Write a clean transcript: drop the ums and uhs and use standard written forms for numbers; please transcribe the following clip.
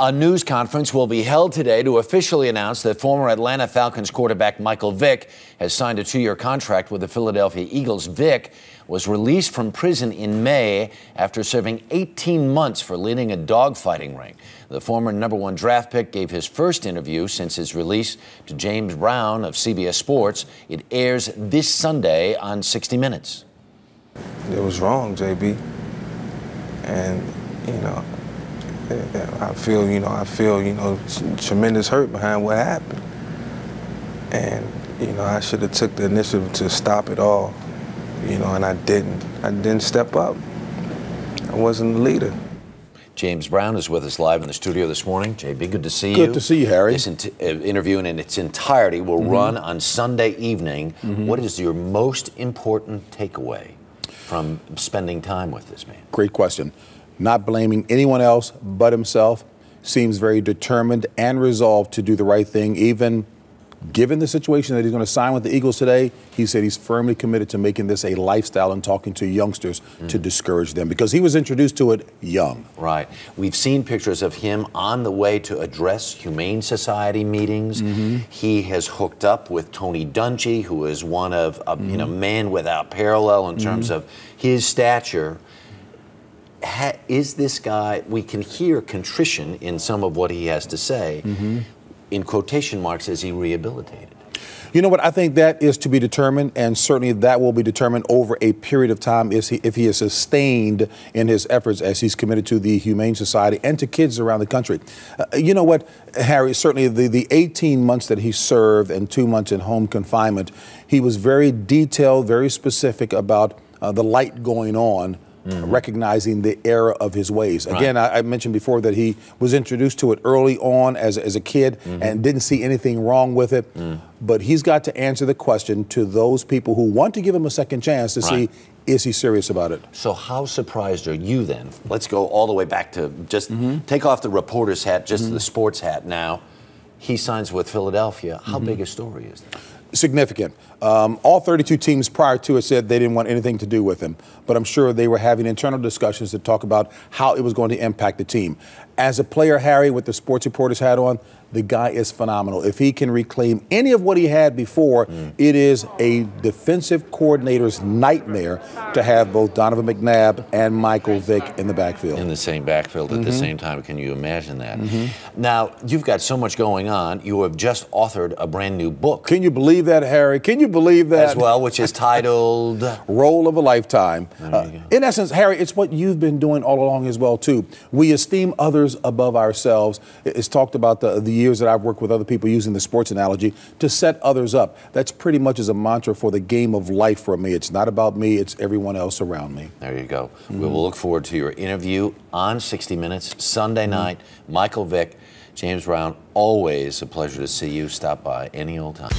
A news conference will be held today to officially announce that former Atlanta Falcons quarterback Michael Vick has signed a 2-year contract with the Philadelphia Eagles. Vick was released from prison in May after serving 18 months for leading a dogfighting ring. The former #1 draft pick gave his first interview since his release to James Brown of CBS Sports. It airs this Sunday on 60 Minutes. It was wrong, JB. And, I feel tremendous hurt behind what happened. And, I should have took the initiative to stop it all, and I didn't. I didn't step up. I wasn't the leader. James Brown is with us live in the studio this morning. JB, good to see you. Good to see you, Harry. This interview in its entirety will run on Sunday evening. What is your most important takeaway from spending time with this man? Great question. Not blaming anyone else but himself. Seems very determined and resolved to do the right thing. Even given the situation that he's going to sign with the Eagles today, he said he's firmly committed to making this a lifestyle and talking to youngsters to discourage them, because he was introduced to it young. Right. We've seen pictures of him on the way to address Humane Society meetings. He has hooked up with Tony Dungy, who is one of man without parallel in terms of his stature. Is this guy, we can hear contrition in some of what he has to say. In quotation marks, is he rehabilitated? You know what? I think that is to be determined, and certainly that will be determined over a period of time if he is sustained in his efforts as he's committed to the Humane Society and to kids around the country. You know what, Harry, certainly the 18 months that he served and 2 months in home confinement, he was very detailed, very specific about the light going on, recognizing the error of his ways. Again, I mentioned before that he was introduced to it early on as a kid and didn't see anything wrong with it. But he's got to answer the question to those people who want to give him a second chance to see, is he serious about it? So how surprised are you then? Let's go all the way back to just take off the reporter's hat, just the sports hat now. He signs with Philadelphia. How big a story is that? Significant. All 32 teams prior to it said they didn't want anything to do with him, but I'm sure they were having internal discussions to talk about how it was going to impact the team. As a player, Harry, with the sports reporter's hat on, the guy is phenomenal. If he can reclaim any of what he had before, it is a defensive coordinator's nightmare to have both Donovan McNabb and Michael Vick in the backfield. In the same backfield at the same time. Can you imagine that? Now, you've got so much going on. You have just authored a brand new book. Can you believe that, Harry? Can you believe that? As well, which is titled Role of a Lifetime. In essence, Harry, it's what you've been doing all along as well, too. We esteem others above ourselves. It's talked about the years that I've worked with other people using the sports analogy to set others up. That's pretty much as a mantra for the game of life for me. It's not about me, it's everyone else around me. There you go. We will look forward to your interview on 60 Minutes, Sunday night. Michael Vick, James Brown, always a pleasure to see you. Stop by any old time.